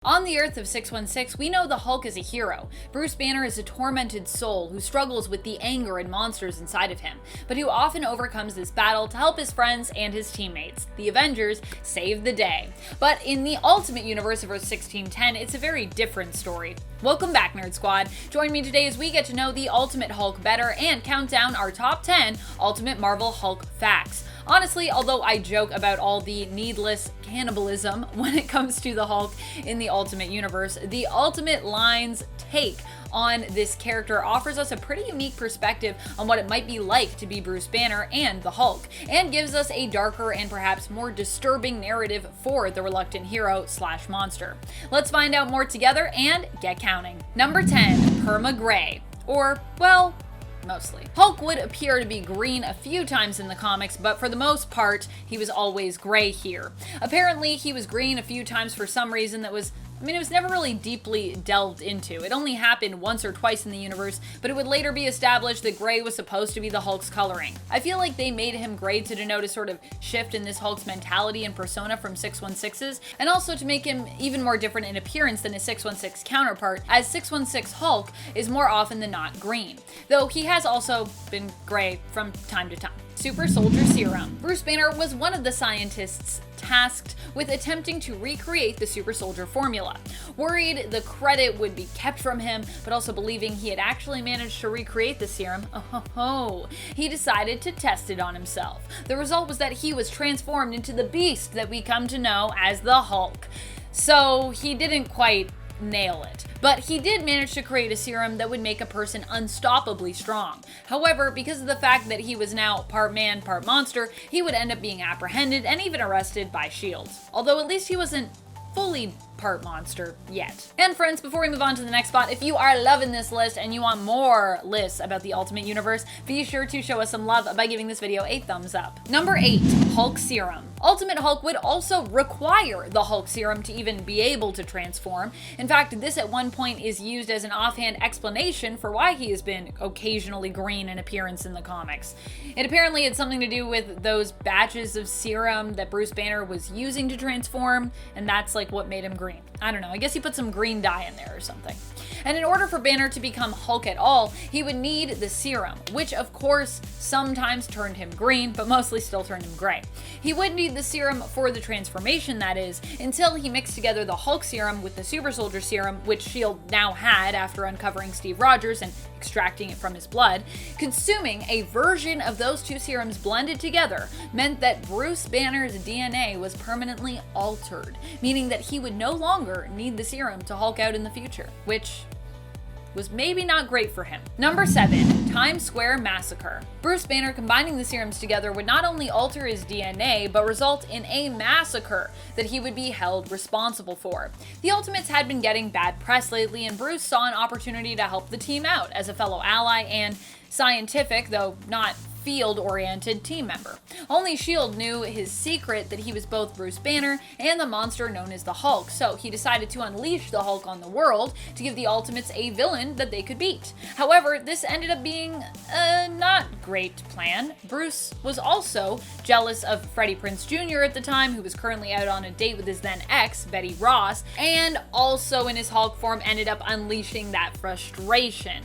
On the Earth of 616, we know the Hulk is a hero. Bruce Banner is a tormented soul who struggles with the anger and monsters inside of him, but who often overcomes this battle to help his friends and his teammates, the Avengers, save the day. But in the Ultimate Universe of Earth 1610, it's a very different story. Welcome back, Nerd Squad. Join me today as we get to know the Ultimate Hulk better and count down our top 10 Ultimate Marvel Hulk facts. Honestly, although I joke about all the needless cannibalism when it comes to the Hulk in the Ultimate Universe, the Ultimate Line's take on this character offers us a pretty unique perspective on what it might be like to be Bruce Banner and the Hulk, and gives us a darker and perhaps more disturbing narrative for the reluctant hero slash monster. Let's find out more together and get counting. Number 10, Perma Gray, or, well, mostly. Hulk would appear to be green a few times in the comics, but for the most part, he was always gray here. Apparently, he was green a few times for some reason that was it was never really deeply delved into. It only happened once or twice in the universe, but it would later be established that gray was supposed to be the Hulk's coloring. I feel like they made him gray to denote a sort of shift in this Hulk's mentality and persona from 616's, and also to make him even more different in appearance than his 616 counterpart, as 616 Hulk is more often than not green, though he has also been gray from time to time. Super Soldier Serum. Bruce Banner was one of the scientists tasked with attempting to recreate the Super Soldier formula. Worried the credit would be kept from him, but also believing he had actually managed to recreate the serum, he decided to test it on himself. The result was that he was transformed into the beast that we come to know as the Hulk. So he didn't quite nail it, but he did manage to create a serum that would make a person unstoppably strong. However, because of the fact that he was now part man, part monster, he would end up being apprehended and even arrested by S.H.I.E.L.D. Although at least he wasn't fully part monster yet. And friends, before we move on to the next spot, if you are loving this list and you want more lists about the Ultimate Universe, be sure to show us some love by giving this video a thumbs up. Number 8, Hulk Serum. Ultimate Hulk would also require the Hulk Serum to even be able to transform. In fact, this at one point is used as an offhand explanation for why he has been occasionally green in appearance in the comics. It apparently had something to do with those batches of serum that Bruce Banner was using to transform, and that's like what made him green. I don't know, I guess he put some green dye in there or something. And in order for Banner to become Hulk at all, he would need the serum, which of course sometimes turned him green, but mostly still turned him gray. He would need the serum for the transformation, that is, until he mixed together the Hulk serum with the Super Soldier serum, which S.H.I.E.L.D. now had after uncovering Steve Rogers and extracting it from his blood. Consuming a version of those two serums blended together meant that Bruce Banner's DNA was permanently altered, meaning that he would no longer need the serum to Hulk out in the future, which was maybe not great for him. Number 7, Times Square Massacre. Bruce Banner combining the serums together would not only alter his DNA, but result in a massacre that he would be held responsible for. The Ultimates had been getting bad press lately, and Bruce saw an opportunity to help the team out as a fellow ally and scientific, though not field-oriented team member. Only S.H.I.E.L.D. knew his secret that he was both Bruce Banner and the monster known as the Hulk, so he decided to unleash the Hulk on the world to give the Ultimates a villain that they could beat. However, this ended up being a not great plan. Bruce was also jealous of Freddie Prinze Jr. at the time, who was currently out on a date with his then ex, Betty Ross, and also in his Hulk form ended up unleashing that frustration.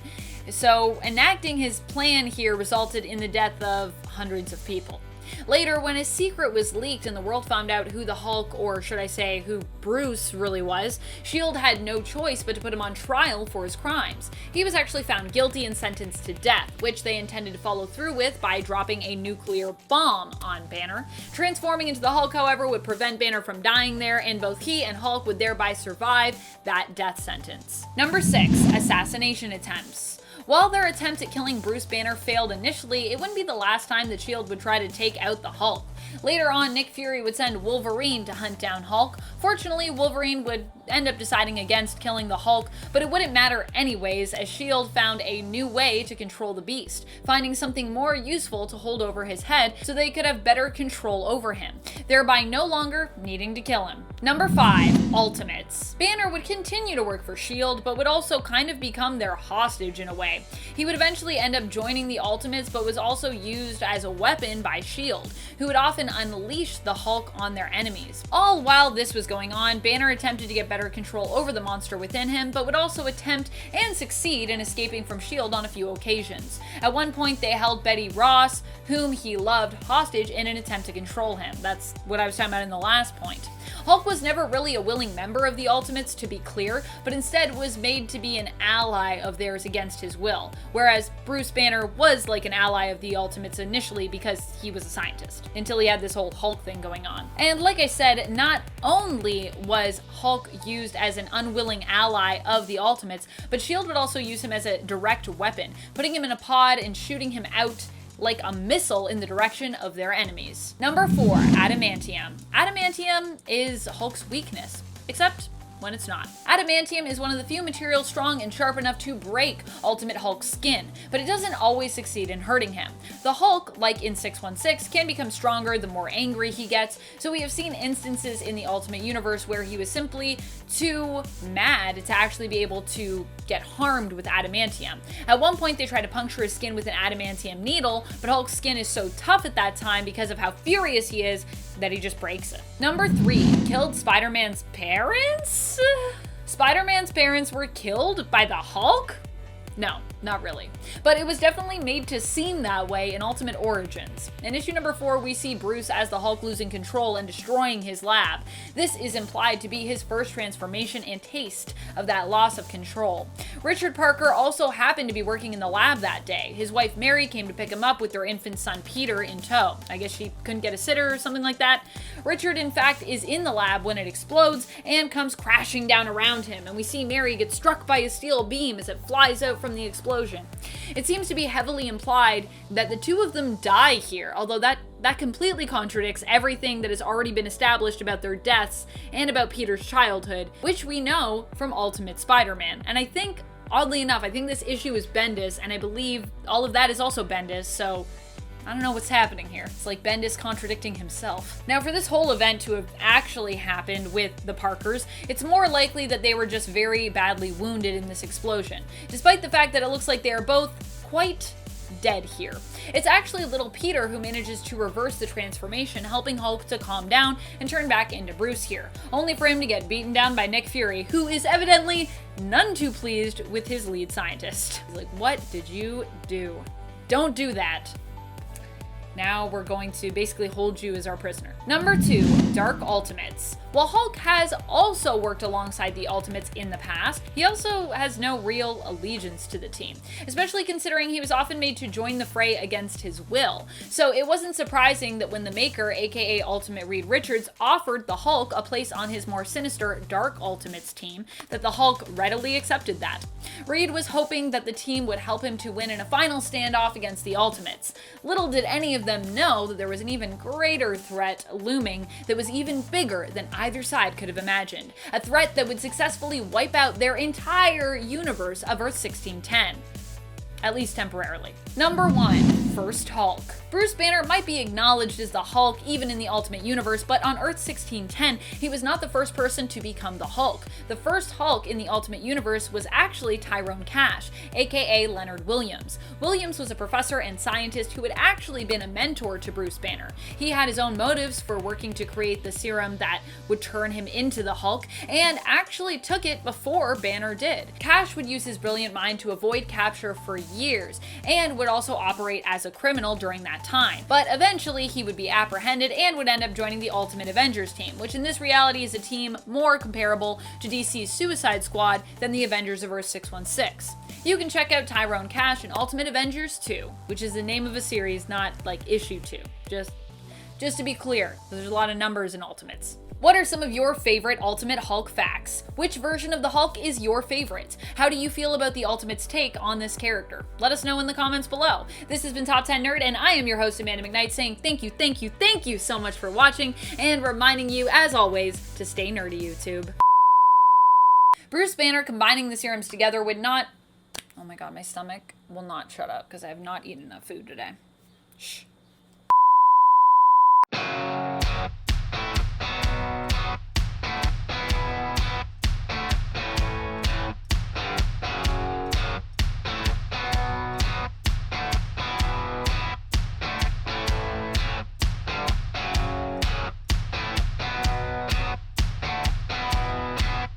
So enacting his plan here resulted in the death of hundreds of people. Later, when his secret was leaked and the world found out who the Hulk, or should I say who Bruce really was, S.H.I.E.L.D. had no choice but to put him on trial for his crimes. He was actually found guilty and sentenced to death, which they intended to follow through with by dropping a nuclear bomb on Banner. Transforming into the Hulk, however, would prevent Banner from dying there, and both he and Hulk would thereby survive that death sentence. Number 6, Assassination Attempts. While their attempt at killing Bruce Banner failed initially, it wouldn't be the last time that S.H.I.E.L.D. would try to take out the Hulk. Later on, Nick Fury would send Wolverine to hunt down Hulk. Fortunately, Wolverine would end up deciding against killing the Hulk, but it wouldn't matter anyways, as S.H.I.E.L.D. found a new way to control the beast, finding something more useful to hold over his head so they could have better control over him, thereby no longer needing to kill him. Number 5, Ultimates. Banner would continue to work for S.H.I.E.L.D., but would also kind of become their hostage in a way. He would eventually end up joining the Ultimates, but was also used as a weapon by S.H.I.E.L.D., who would often often unleash the Hulk on their enemies. All while this was going on, Banner attempted to get better control over the monster within him, but would also attempt and succeed in escaping from S.H.I.E.L.D. on a few occasions. At one point, they held Betty Ross, whom he loved, hostage in an attempt to control him. That's what I was talking about in the last point. Hulk was never really a willing member of the Ultimates, to be clear, but instead was made to be an ally of theirs against his will, whereas Bruce Banner was like an ally of the Ultimates initially because he was a scientist, until he had this whole Hulk thing going on. And like I said, not only was Hulk used as an unwilling ally of the Ultimates, but S.H.I.E.L.D. would also use him as a direct weapon, putting him in a pod and shooting him out like a missile in the direction of their enemies. Number 4, Adamantium. Adamantium is Hulk's weakness, except when it's not. Adamantium is one of the few materials strong and sharp enough to break Ultimate Hulk's skin, but it doesn't always succeed in hurting him. The Hulk, like in 616, can become stronger the more angry he gets, so we have seen instances in the Ultimate Universe where he was simply too mad to actually be able to get harmed with adamantium. At one point, they tried to puncture his skin with an adamantium needle, but Hulk's skin is so tough at that time because of how furious he is that he just breaks it. Number 3, killed Spider-Man's parents? Spider-Man's parents were killed by the Hulk? No, not really. But it was definitely made to seem that way in Ultimate Origins. In issue number 4, we see Bruce as the Hulk losing control and destroying his lab. This is implied to be his first transformation and taste of that loss of control. Richard Parker also happened to be working in the lab that day. His wife Mary came to pick him up with their infant son Peter in tow. I guess she couldn't get a sitter or something like that. Richard, in fact, is in the lab when it explodes and comes crashing down around him, and we see Mary get struck by a steel beam as it flies out from the explosion. It seems to be heavily implied that the two of them die here, although that completely contradicts everything that has already been established about their deaths and about Peter's childhood, which we know from Ultimate Spider-Man. And I think, oddly enough, I think this issue is Bendis, and I believe all of that is also Bendis, so I don't know what's happening here. It's like Bendis contradicting himself. Now, for this whole event to have actually happened with the Parkers, it's more likely that they were just very badly wounded in this explosion, despite the fact that it looks like they are both quite dead here. It's actually little Peter who manages to reverse the transformation, helping Hulk to calm down and turn back into Bruce here, only for him to get beaten down by Nick Fury, who is evidently none too pleased with his lead scientist. He's like, what did you do? Don't do that. Now we're going to basically hold you as our prisoner. Number 2, Dark Ultimates. While Hulk has also worked alongside the Ultimates in the past, he also has no real allegiance to the team, especially considering he was often made to join the fray against his will. So it wasn't surprising that when the Maker, aka Ultimate Reed Richards, offered the Hulk a place on his more sinister Dark Ultimates team, that the Hulk readily accepted that. Reed was hoping that the team would help him to win in a final standoff against the Ultimates. Little did any of them know that there was an even greater threat looming that was even bigger than either side could have imagined. A threat that would successfully wipe out their entire universe of Earth 1610. At least temporarily. Number 1, First Hulk. Bruce Banner might be acknowledged as the Hulk even in the Ultimate Universe, but on Earth 1610, he was not the first person to become the Hulk. The first Hulk in the Ultimate Universe was actually Tyrone Cash, aka Leonard Williams. Williams was a professor and scientist who had actually been a mentor to Bruce Banner. He had his own motives for working to create the serum that would turn him into the Hulk, and actually took it before Banner did. Cash would use his brilliant mind to avoid capture for years, and would also operate as a criminal during that time. But eventually he would be apprehended and would end up joining the Ultimate Avengers team, which in this reality is a team more comparable to DC's Suicide Squad than the Avengers of Earth 616. You can check out Tyrone Cash in Ultimate Avengers 2, which is the name of a series, not like issue 2. Just to be clear, there's a lot of numbers in Ultimates. What are some of your favorite Ultimate Hulk facts? Which version of the Hulk is your favorite? How do you feel about the Ultimate's take on this character? Let us know in the comments below. This has been Top 10 Nerd, and I am your host, Amanda McKnight, saying thank you so much for watching, and reminding you, as always, to stay nerdy, YouTube. Bruce Banner combining the serums together would not... Oh my god, my stomach will not shut up because I have not eaten enough food today. Shh.